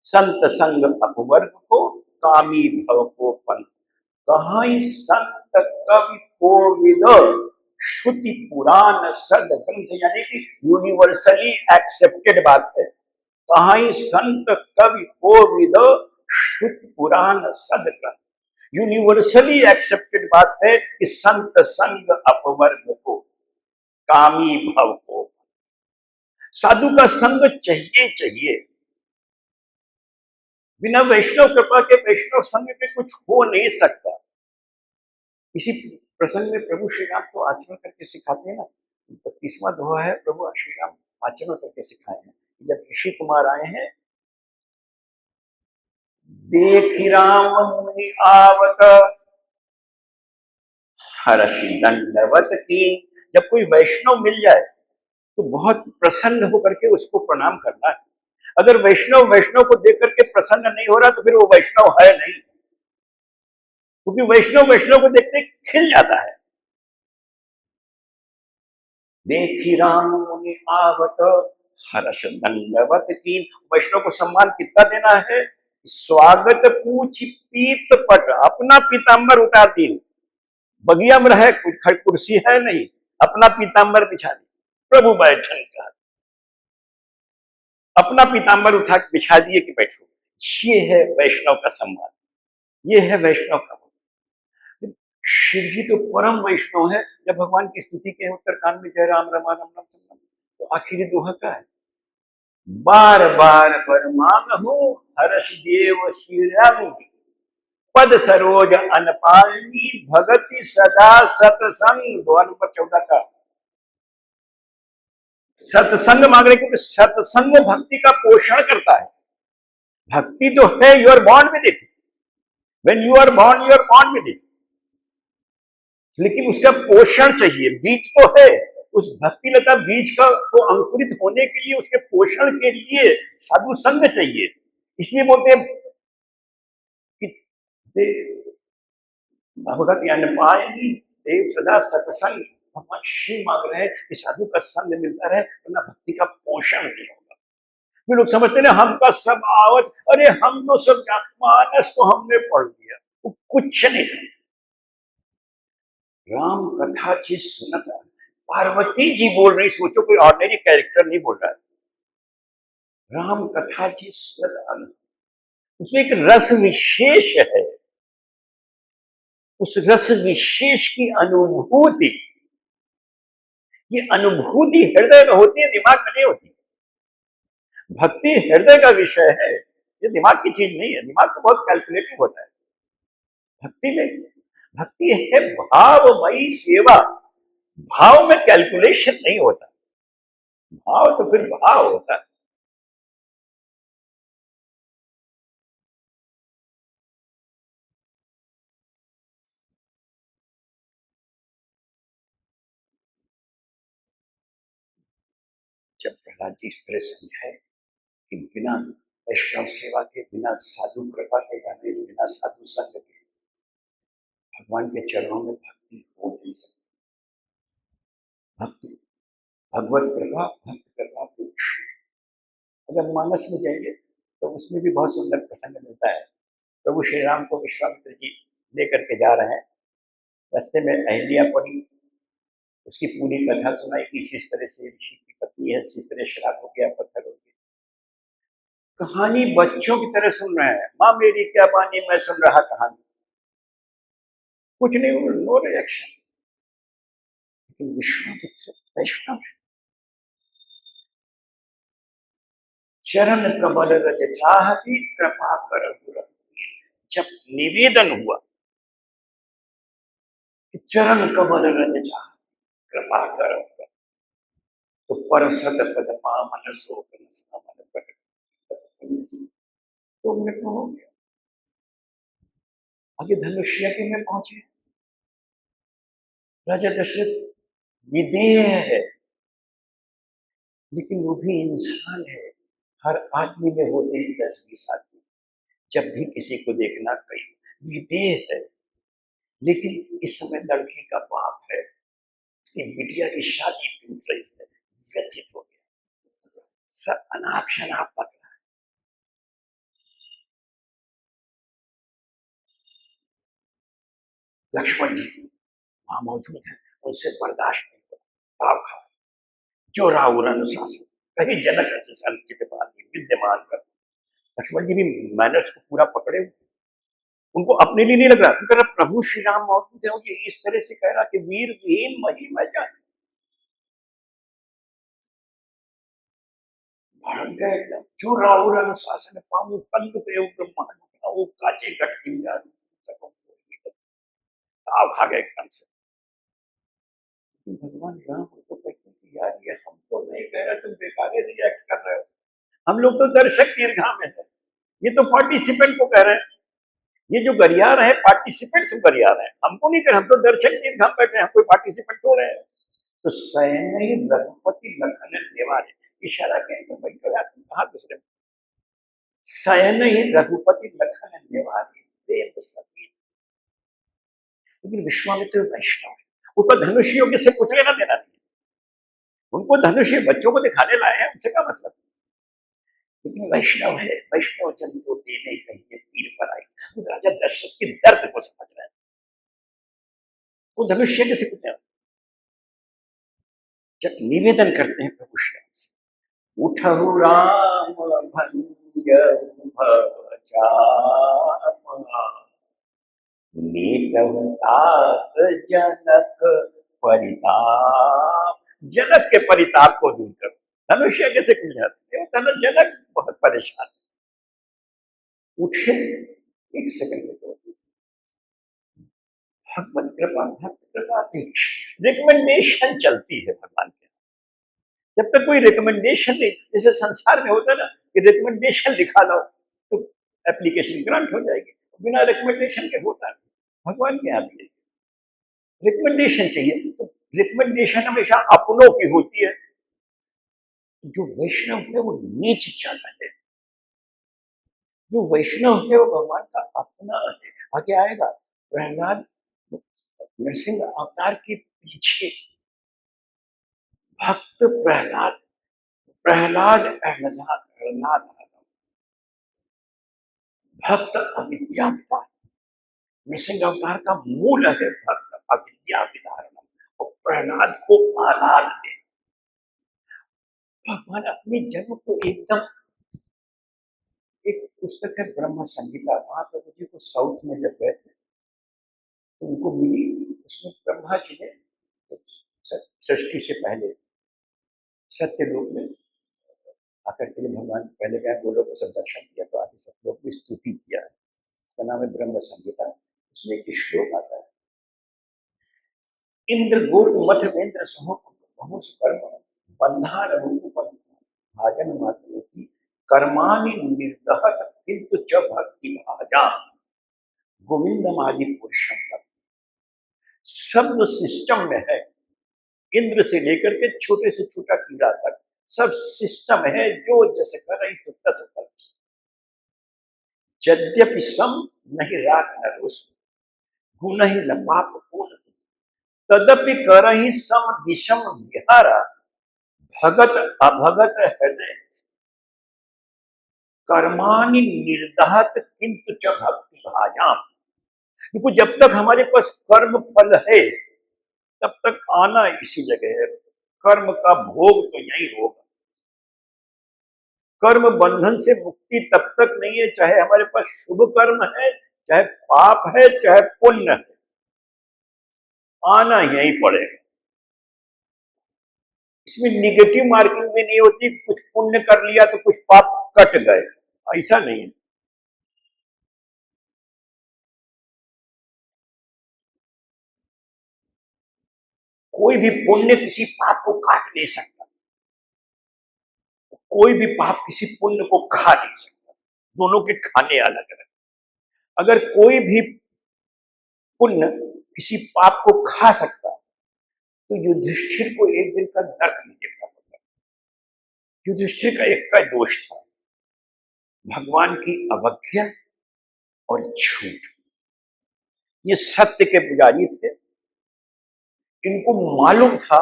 Speaker 1: संत संग अपवर्ग को कामी भव को पंथ। कहीं संत कवि कोविद श्रुति पुराण सद ग्रंथ, यानी कि यूनिवर्सली एक्सेप्टेड बात है। कहीं संत कवि कोविद श्रुति पुराण सद ग्रंथ, यूनिवर्सली एक्सेप्टेड बात है कि संत संग अपवर्ग को कामी भव को, साधु का संग चाहिए चाहिए। बिना वैष्णव कृपा के, वैष्णव संग के कुछ हो नहीं सकता। इसी प्रसंग में प्रभु श्री राम तो आचरण करके सिखाते हैं ना। 32वां दोहा है, प्रभु श्री राम आचरण करके सिखाए हैं। जब ऋषि कुमार आए हैं, देखि राम मुनि आवत हर्षि दंडवत की। जब कोई वैष्णव मिल जाए तो बहुत प्रसन्न होकर के उसको प्रणाम करना है। अगर वैष्णव को देख करके प्रसन्न नहीं हो रहा तो फिर वो वैष्णव है नहीं, क्योंकि वैष्णव को देखते खिल जाता है। देखी राम मुनि आवत हर्ष दंडवत की। वैष्णव को सम्मान कितना देना है? स्वागत पूछ पीत पट, अपना पीताम्बर उतार दी। बगिया में रहे, कुर्सी है नहीं, अपना पीताम्बर बिछा दी, प्रभु बैठन का अपना पीताम्बर उठा बिछा दिए कि बैठो। ये है वैष्णव का सम्मान, ये है वैष्णव का। शिव जी तो परम वैष्णव है। जब भगवान की स्तुति के उत्तरकांड में जय राम रमा रम रम सम, तो आखिरी दोहा का है, बार बार बर मांगहु हर्ष देव श्री राम, पद सरोज अनपायनी भगति सदा सतसंग। दोहा नंबर 14 का सत्संग मांग रहे, क्योंकि सत्संग भक्ति का पोषण करता है। भक्ति तो है, you are born with it, when you are born you are born with it, लेकिन उसका पोषण चाहिए। बीज तो है, उस भक्ति लता बीज का को अंकुरित होने के लिए, उसके पोषण के लिए साधु संग चाहिए। इसलिए बोलते हैं कि भगवती अनपायनी देव सदा सत्संग। भगवान शिव मांग रहे हैं कि साधु का संग मिलता रहे, वरना भक्ति का पोषण नहीं होगा। जो लोग समझते हैं हमका सब आवत, अरे हम तो सब मानस तो हमने पढ़ लिया, वो कुछ नहीं। राम कथा जी सुनता, पार्वती जी बोल रही, सोचो कोई ऑर्डिनरी कैरेक्टर नहीं बोल रहा है। राम कथा जी सुनता, उसमें एक रस विशेष है, उस रस विशेष की अनुभूति, ये अनुभूति हृदय में होती है, दिमाग में नहीं होती। भक्ति हृदय का विषय है, ये दिमाग की चीज नहीं है। दिमाग तो बहुत कैलकुलेटिव होता है। भक्ति है भावमयी सेवा। भाव में कैलकुलेशन नहीं होता, भाव तो फिर भाव होता है। जब प्रहलाद जी इस तरह समझाए कि बिना वैष्णव सेवा के, बिना साधु कृपा के, बिना साधु संग के भगवान के चरणों में भक्ति हो नहीं सकती। भक्ति भगवत कृपा, भक्त कृपा कुछ। अगर मानस में जाएंगे तो उसमें भी बहुत सुंदर प्रसंग मिलता है। प्रभु श्री राम को विश्वामित्र जी लेकर के जा रहे हैं, रास्ते में अहिल्या पड़ी, उसकी पूरी कथा सुनाई कि इस तरह से ऋषि की पत्नी है, इस तरह श्राप हो गया, पत्थर हो गया। कहानी बच्चों की तरह सुन रहे हैं, माँ मेरी क्या बानी मैं सुन रहा कहानी, कुछ नहीं, नो रिएक्शन। लेकिन विश्वामित्र वैष्णव है, चरण कमल रज चाहती कृपा कर। जब निवेदन हुआ कि चरण कमल रज चाहती, कृपा करो तो परसत पदमा मन शोक नसा मन प्रकट तो मिनट में हो गया। आगे धनुष्य के में पहुंचे। राजा दशरथ विदेह है, लेकिन वो भी इंसान है। हर आदमी में होते हैं 10-20 आदमी। जब भी किसी को देखना कहीं विदेह है, लेकिन इस समय लड़की का बाप है, उसकी बिटिया की शादी टूट रही है, व्यथित हो गया, सब अनाप शनाप पक रहा है। लक्ष्मण जी वहां मौजूद है, उनसे बर्दाश्त नहीं होता, ताव खा जो राहुल अनुशासन कहीं जनक विद्यमान कर। लक्ष्मण जी भी मैनर्स को पूरा पकड़े हुए, उनको अपने लिए नहीं लग रहा, उनका प्रभु श्री राम मौजूद है, ये इस तरह से कह रहा कि वीर वीर मही मैं जान भड़क गए एकदम। जो राहुल अनुशासन पाऊं कंद पे ब्रह्मांड वो काचे घट किंगा सको ताव खा गए एकदम से। भगवान राम तो कहते हैं कि यार ये हम तो नहीं कह रहे, तुम बेकारे रिएक्ट कर रहे हो, हम लोग तो दर्शक दीर्घा में है, ये तो पार्टिसिपेंट को कह रहे हैं, ये जो गरिया रहे पार्टिसिपेंट्स गरिया रहे हैं, हमको नहीं कर, हम तो दर्शक दीर्घा बैठे हैं, हम कोई पार्टिसिपेंट थोड़े हैं। तो सैन्य ही रघुपति लखन निवारे, इशारा कहें तो भाई तो यार तुम कहा दूसरे में, सैन्य ही रघुपति लखन निवारे प्रेम सभी। लेकिन विश्वामित्र वैष्णव है, उसका धनुष योग्य से कुछ लेना देना नहीं, उनको धनुष बच्चों को दिखाने लाए हैं, उनसे क्या मतलब। लेकिन वैष्णव है, वैष्णव जन तो देने कहिए पीर पर आई। खुद राजा दशरथ के दर्द को समझ रहे हैं, वो धनुष्य के से कुछ जब निवेदन करते हैं प्रभु श्री राम से, उठहु राम भंजहु भव चापा, नीतहु तात जनक परिताप। जनक के परिताप को दूर करो, धनुष्य कैसे खुल जाते हैं, जनक बहुत परेशान उठे, एक सेकंड में तो भगवत कृपा भक्त कृपा रिकमेंडेशन चलती है भगवान के। जब तक कोई रिकमेंडेशन नहीं, जैसे संसार में होता है ना कि रिकमेंडेशन लिखा लो तो एप्लीकेशन ग्रांट हो जाएगी, बिना रिकमेंडेशन के होता नहीं। भगवान के यहाँ भी रिकमेंडेशन चाहिए, तो रिकमेंडेशन हमेशा अपनों की होती है। जो वैष्णव है वो नीच चल है, जो वैष्णव है वो भगवान का अपना है। आगे आएगा प्रहलाद नरसिंह अवतार के पीछे भक्त प्रहलाद, प्रहलाद प्रहलाद भक्त अविद्या विदार। नृसिंह अवतार का मूल है भक्त अविद्या विदारण, और प्रहलाद को आलाद दे। भगवान अपने जन्म को एकदम, एक पुस्तक है ब्रह्म संगीता, महाप्रभु जी को साउथ में जब गए थे तो उनको मिली, उसमें ब्रह्मा जी ने सृष्टि से पहले सत्य लोक में आकर के भगवान पहले गए, गोलोक सब दर्शन किया, तो आगे सब लोग भी स्तुति किया है, उसका नाम है ब्रह्म संगीता। उसमें एक श्लोक आता है, इंद्र गोप मथ वेंद्र सहो बहुस कर्म बंधान रूप भाजन मात्र की कर्मानि निर्दहत किंतु च भक्ति भाजा गोविंदम आदि पुरुषम तक। सब जो सिस्टम में है, इंद्र से लेकर के छोटे से छोटा कीड़ा तक सब सिस्टम है, जो जैसे कर रही तो तस फल। यद्यपि सम नहीं राख न रोष, गुण ही न पाप पूर्ण, तदपि करहि सम विषम विहारा, भगत अभगत हृदय कर्मानि निर्दहत किंतु च भक्ति भाजाम। देखो जब तक हमारे पास कर्म फल है तब तक आना इसी जगह है, कर्म का भोग तो यही होगा। कर्म बंधन से मुक्ति तब तक नहीं है चाहे हमारे पास शुभ कर्म है, चाहे पाप है, चाहे पुण्य है, आना यही पड़ेगा। इसमें निगेटिव मार्किंग भी नहीं होती कि कुछ पुण्य कर लिया तो कुछ पाप कट गए, ऐसा नहीं है। कोई भी पुण्य किसी पाप को काट नहीं सकता, कोई भी पाप किसी पुण्य को खा नहीं सकता, दोनों के खाने अलग अलग। अगर कोई भी पुण्य किसी पाप को खा सकता तो युधिष्ठिर को एक दिन का नरक नहीं देखना पड़ता। युधिष्ठिर का एक का दोष था, भगवान की अवज्ञा और झूठ। ये सत्य के पुजारी थे, इनको मालूम था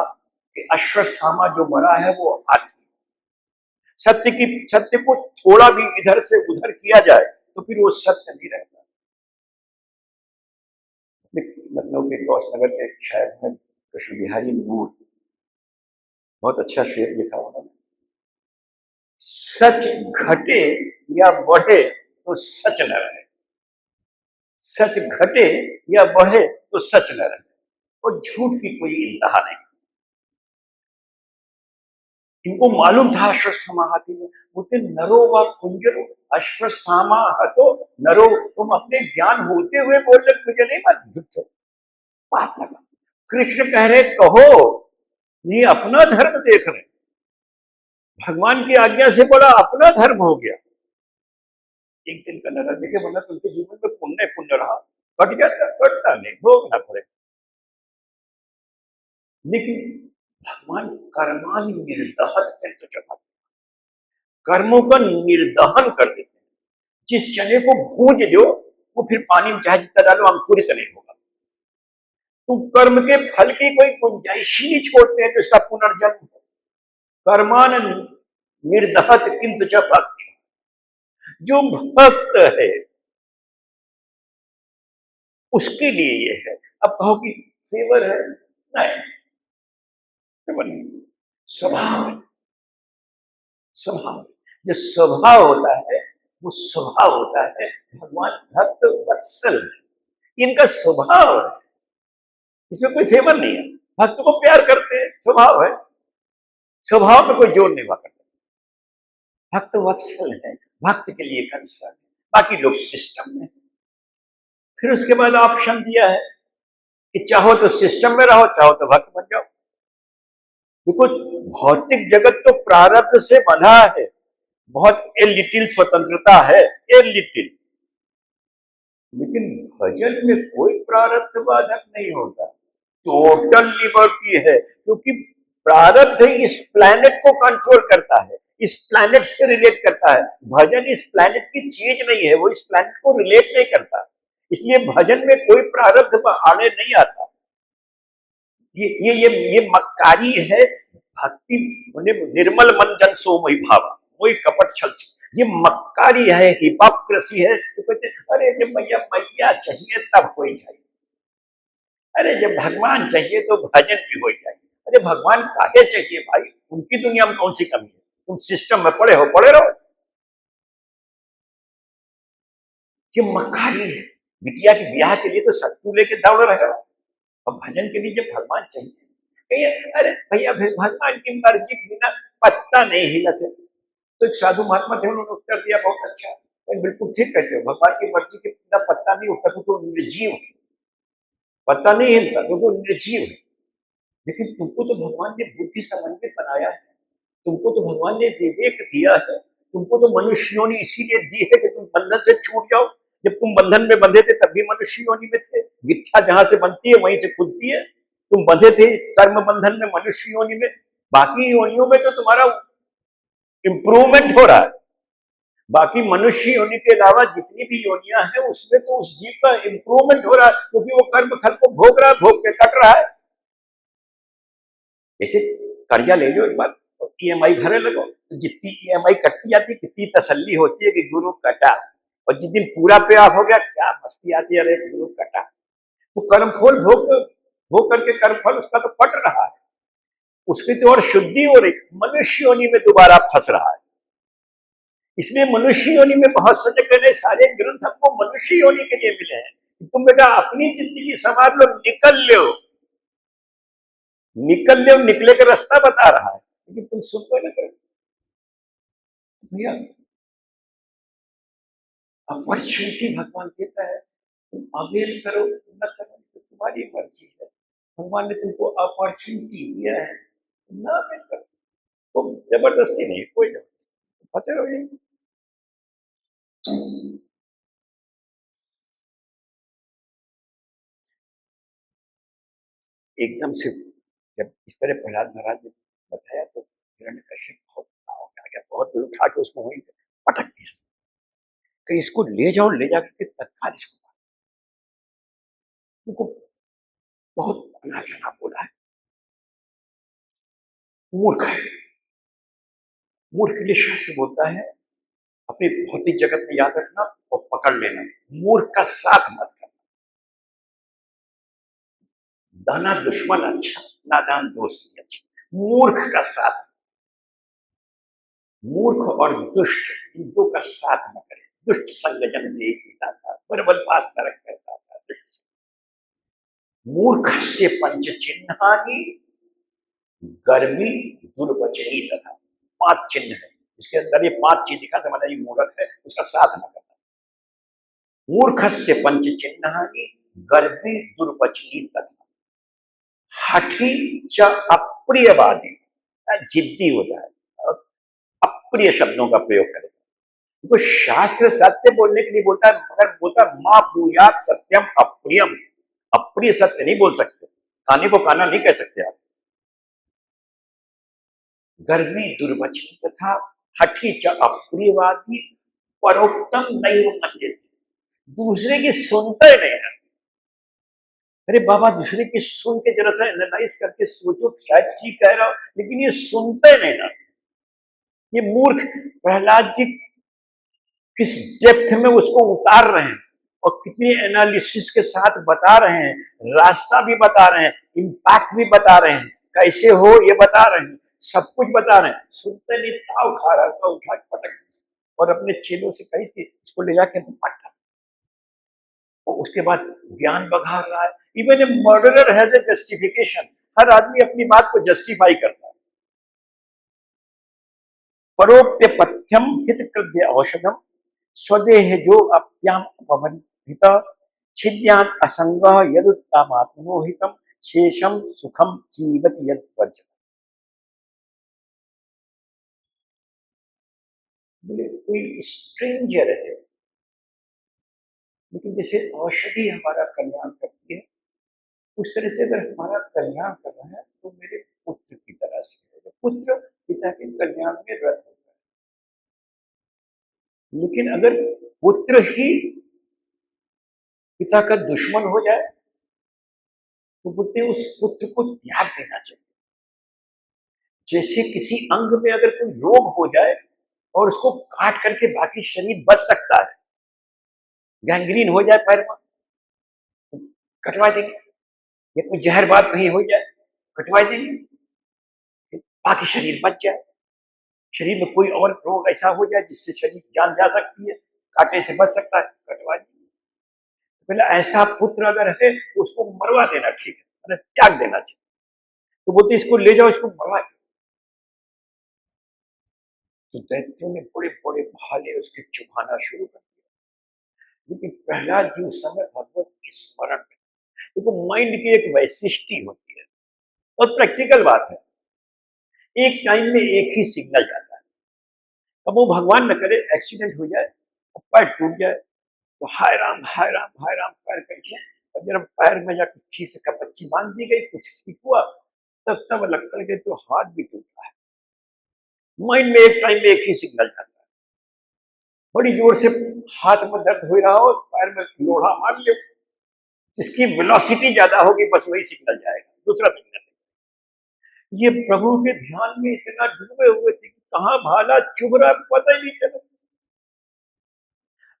Speaker 1: कि अश्वत्थामा जो मरा है वो हाथी। सत्य को थोड़ा भी इधर से उधर किया जाए तो फिर वो सत्य नहीं रहता। लखनऊ के गौसनगर के शायर में कृष्ण बिहारी नूर बहुत अच्छा शेर लिखा उन्होंने, सच घटे या बढ़े तो सच न रहे, सच घटे या बढ़े तो सच न रहे, और झूठ की कोई इंतहा नहीं। इनको मालूम था अश्वत्थामा हाथी में, बोलते नरो व कुंजरो अश्वत्थामा हतो नरो। तुम अपने ज्ञान होते हुए बोल रहे मुझे नहीं मालूम, झूठ है, पाप लगा। कृष्ण कह रहे कहो, ये अपना धर्म देख रहे, भगवान की आज्ञा से बड़ा अपना धर्म हो गया। एक दिन का नरक देखे, वरना तुमके जीवन में पुण्य पुण्य रहा, कट जाता, कटता नहीं, भोगना पड़े। लेकिन भगवान कर्मानि निर्दहत किंतु च भक्ति, कर्मों का निर्दहन कर देते हैं। जिस चने को भूंज दो वो फिर पानी में चाहे जितना डालो अंकुरित नहीं होगा। तो कर्म के फल की कोई गुंजाइश ही नहीं छोड़ते हैं जिसका पुनर्जन्म हो। कर्मान निर्दहत किंतु च भक्ति, जो भक्त है उसके लिए ये है। अब कहो कि फेवर है, नहीं फेवर नहीं, स्वभाव है। स्वभाव, जो स्वभाव होता है वो स्वभाव होता है। भगवान भक्त वत्सल है, इनका स्वभाव है, इसमें कोई फेवर नहीं है। भक्त को प्यार करते हैं, स्वभाव है, स्वभाव में कोई जोर नहीं हुआ करता। भक्त वत्सल है, भक्त के लिए कंसर्न है, बाकी लोग सिस्टम में है। फिर उसके बाद ऑप्शन दिया है कि चाहो तो सिस्टम में रहो, चाहो तो भक्त बन जाओ। देखो भौतिक जगत तो प्रारब्ध से बंधा है, बहुत ए लिटिल स्वतंत्रता है, ए लिटिल, लेकिन भजन में कोई प्रारब्ध बाधक नहीं होता, टोटल लिबर्टी है। क्योंकि प्रारब्ध इस प्लैनेट को कंट्रोल करता है, इस प्लैनेट से रिलेट करता है। भजन इस प्लैनेट की चीज नहीं है, वो इस प्लैनेट को रिलेट नहीं करता, इसलिए भजन में कोई प्रारब्ध आड़े नहीं आता। ये मक्कारी है। भक्ति निर्मल मन जन सो मई भावा, वही कपट छल, ये मक्कारी है, हिपोक्रेसी है। तो कहते अरे जब मैया मैया चाहिए तब हो जाए, अरे जब भगवान चाहिए तो भजन भी हो जाए। अरे भगवान काहे चाहिए भाई, उनकी दुनिया में कौन सी कमी है, तुम सिस्टम में पड़े हो, पड़े रहो। ये मक्कारी है। बिटिया के ब्याह के लिए तो सत्तू लेके दौड़ रहे हो, और भजन के लिए जब भगवान चाहिए, अरे भैया भगवान की मर्जी के बिना पत्ता नहीं हिलते। तो एक साधु महात्मा थे, उन्होंने उत्तर दिया बहुत अच्छा, बिल्कुल ठीक कहते हो, भगवान की मर्जी के बिना पत्ता नहीं उठता तो निर्जीव है, पत्ता नहीं हिलता तो निर्जीव है। लेकिन तुमको तो भगवान ने बुद्धि समन्वित बनाया है, तुमको तो भगवान ने विवेक दिया है, तुमको तो मनुष्य योनि इसीलिए दी है कि तुम बंधन से छूट जाओ। जब तुम बंधन में बंधे थे तब भी मनुष्य योनि में थे, गिट्ठा जहां से बनती है वहीं से खुलती है। तुम बंधे थे कर्म बंधन में मनुष्य योनि में, बाकी योनियों में तो तुम्हारा इंप्रूवमेंट हो रहा है। बाकी मनुष्य योनि के अलावा जितनी भी योनियां हैं उसमें तो उस जीव का इंप्रूवमेंट हो रहा है, क्योंकि वो कर्म फल को भोग रहा है, भोग के कट रहा है। जैसे कर्जा ले लो एक बार, ईएमआई भरे लगो, तो जितनी ईएमआई कटती जाती कितनी तसल्ली होती है कि गुरु कटा, और जिस दिन पूरा पे ऑफ हो गया क्या मस्ती आती है, अरे गुरु कटा। तो कर्म फल भोग करके कर्म फल उसका तो कट रहा है, उसकी तो और शुद्धि हो रही, मनुष्य योनि में दोबारा फंस रहा है। इसलिए मनुष्य योनि में बहुत सजग रहने, सारे ग्रंथ हमको मनुष्य योनि के लिए मिले हैं। तुम बेटा अपनी जिंदगी संवार लो, निकल लो, निकल लो, निकले का रास्ता बता रहा है, लेकिन तुम सुन को ना करो भैया। अपॉर्चुनिटी भगवान देता है, तुम अवेल करो न करो तो तुम्हारी मर्जी है। भगवान ने तुमको अपॉर्चुनिटी दिया है, ना मिलकर वो जबरदस्ती नहीं, कोई जबरदस्ती फंसे रहो यही। एकदम से जब इस तरह प्रहलाद महाराज ने बताया तो हिरण्यकश्यप बहुत ताव में आ गया, बहुत दूर उठा के उसको वहीं पटक दी कि इसको ले जाओ, ले जाकर के तत्काल इसको उनको बहुत अनाप बोला है, मूर्ख है। मूर्ख के लिए शास्त्र बोलता है अपनी भौतिक जगत में याद रखना और पकड़ लेना, मूर्ख का साथ मत करना। दाना दुश्मन अच्छा, नादान दोस्त भी अच्छा। मूर्ख का साथ, मूर्ख और दुष्ट इन दो का साथ न करें। दुष्ट संग जन देश पिता था, बरबल पास नरक करता था। दुष्ट मूर्ख से पंच चिन्हानी गर्मी दुर्वचनी तथा, 5 चिन्ह है इसके अंदर, ये 5 चिन्ह दिखा समझना ये मूर्ख है, उसका साथ न करना। मूर्ख से पंच चिन्हानी गर्मी दुर्वचनी तथा, हठी च अप्रियवादी, जिद्दी होता है, अप्रिय शब्दों का प्रयोग करेगा। तो शास्त्र सत्य बोलने के लिए बोलता है, मगर बोलता है मां ब्रूयात सत्यम अप्रियम, अप्रिय सत्य नहीं बोल सकते, खाने को खाना नहीं कह सकते आप। गर्मी दुर्वचनी तथा हठी च अप्रियवादी, परोक्तम नहीं मंदिर, दूसरे की सुनते नहीं है। अरे बाबा दूसरे की सुन के जरा सा एनालाइज करके सोचो, शायद ठीक कह रहा हो, लेकिन ये सुनते नहीं ना। ये मूर्ख प्रहलाद जी किस डेप्थ में उसको उतार रहे हैं और कितनी एनालिसिस के साथ बता रहे हैं, रास्ता भी बता रहे हैं, इम्पैक्ट भी बता रहे हैं, कैसे हो ये बता रहे हैं, सब कुछ बता रहे हैं। सुनते नहीं, ताव खा रहा था, उठा के पटक दी और अपने चेलों से कही कि इसको ले जाके पटक। और उसके बाद ज्ञान बघार रहा है। Even a murderer has a justification, हर आदमी अपनी बात को जस्टिफाई करता है। परोप्य पथ्यम हित कृत्य औषधम स्वदेह जो अप्याम अपवन्हित छिद्यान असंग यदुत्तमात्मोहितम शेषम सुखम जीवत यद वर्ज। बोले कोई स्ट्रेंजर है, लेकिन जैसे औषधि हमारा कल्याण करती है, उस तरह से अगर हमारा कल्याण कर रहा है तो मेरे पुत्र की तरह से है। पुत्र पिता के कल्याण में रत होता है, लेकिन अगर पुत्र ही पिता का दुश्मन हो जाए तो बोलते हैं उस पुत्र को त्याग देना चाहिए। जैसे किसी अंग में अगर कोई रोग हो जाए और उसको काट करके बाकी शरीर बच सकता है, गैंग्रीन हो जाए पैर में तो कटवा देंगे, या कोई जहरबाद कहीं हो जाए कटवा देंगे, बाकी शरीर बच जाए। शरीर में कोई और रोग ऐसा हो जाए जिससे शरीर जान जा सकती है, कांटे से बच सकता है, कटवा देंगे। पहले ऐसा पुत्र अगर है तो उसको मरवा देना ठीक है, त्याग देना चाहिए। तो बोलते इसको ले जाओ, इसको मरवा। तो दैत्यों ने बड़े बड़े भाले उसके चुभाना शुरू कर दिया, लेकिन प्रहलाद जी उस समय भगवत स्मरण में, देखो माइंड की एक वैशिष्टि होती है और प्रैक्टिकल बात है, एक टाइम में एक ही सिग्नल जाता है। अब वो भगवान न करे एक्सीडेंट हो जाए और पैर टूट जाए तो हाय राम हाय राम हाय राम पैर कटिए, और जब पैर में जाकर ठीक से कपच्ची बांध दी गई, कुछ ठीक हुआ, तब लगता है कि तो हाथ भी टूटा है। माइंड में एक टाइम में एक ही सिग्नल जाता है। बड़ी जोर से हाथ में दर्द हो रहा हो, पैर में लोढ़ा मार ले, जिसकी वेलोसिटी ज्यादा होगी बस वही सिग्नल जाएगा, दूसरा सिग्नल नहीं। ये प्रभु के ध्यान में इतना डूबे हुए थे कि कहां भाला चुभ रहा पता ही नहीं चला।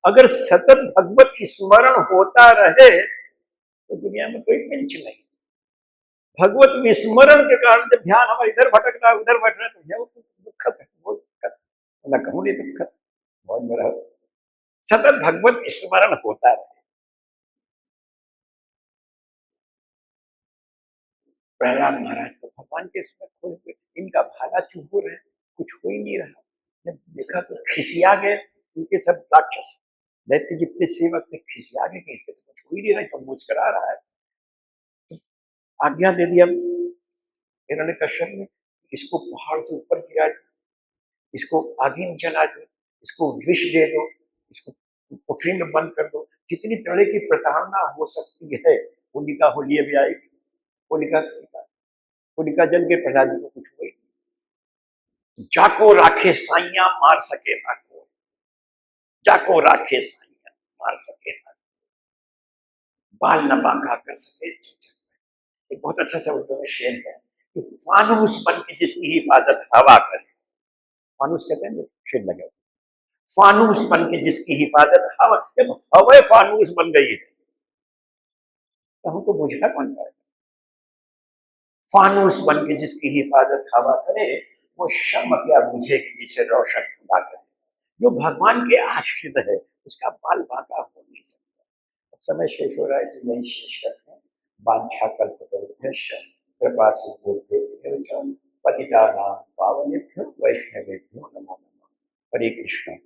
Speaker 1: अगर सतत भगवत स्मरण होता रहे तो दुनिया में कोई पिंच नहीं। भगवत विस्मरण के कारण जब ध्यान हमारा इधर भटक रहा है उधर भटक रहा है तो दुखद है, बहुत दुखद, मैं कहूं नहीं दुखद, बहुत मेरा सतत भगवत स्मरण होता रहे। प्रहलाद महाराज तो भगवान के इसमें खोए हुए, इनका भाला चुभ रहे, कुछ हो ही नहीं रहा। जब देखा तो खिसिया गए, उनके सब राक्षस दैत्य जितने सेवक थे खिसिया गए कि इसके तो कुछ हो ही नहीं रहा, तो मुस्कुरा रहा है। आज्ञा दे दिया हिरण्यकश्यप ने, इसको पहाड़ से ऊपर गिरा दो, इसको आगे में जला दो, इसको विष दे दो, इसको कोठरी में बंद कर दो। जितनी तरह की प्रताड़ना हो सकती है, होलिका होली अभी आएगी, होलिका होलिका जल के प्रहलाद जी को कुछ हुई, जाको राखे साइया मार सके ना कोई, जाको राखे साइया मार सके ना, बाल न बांका कर सके चूचक। एक बहुत अच्छा सा उर्दू में शेर है कि फानूस बन के जिसकी हिफाजत हवा करे, फानूस कहते हैं शेर लगे, फानूस बन के जिसकी हिफाजत हवा, जब हवा फानूस बन गई है तो हमको बुझा कौन पाएगा। फानूस बन के जिसकी हिफाजत हवा करे, वो शम्म क्या बुझे कि जिसे रोशन खुदा करे। जो भगवान के आश्रित है उसका बाल बांका हो नहीं सकता। अब समय शेष हो रहा है तो यही शेष करते हैं। वांछा कल्पतरुभ्यश्च कृपा सिंधुभ्येव च पतितानां पावनेभ्यो वैष्णवेभ्यो नमो नमः। हरे कृष्ण।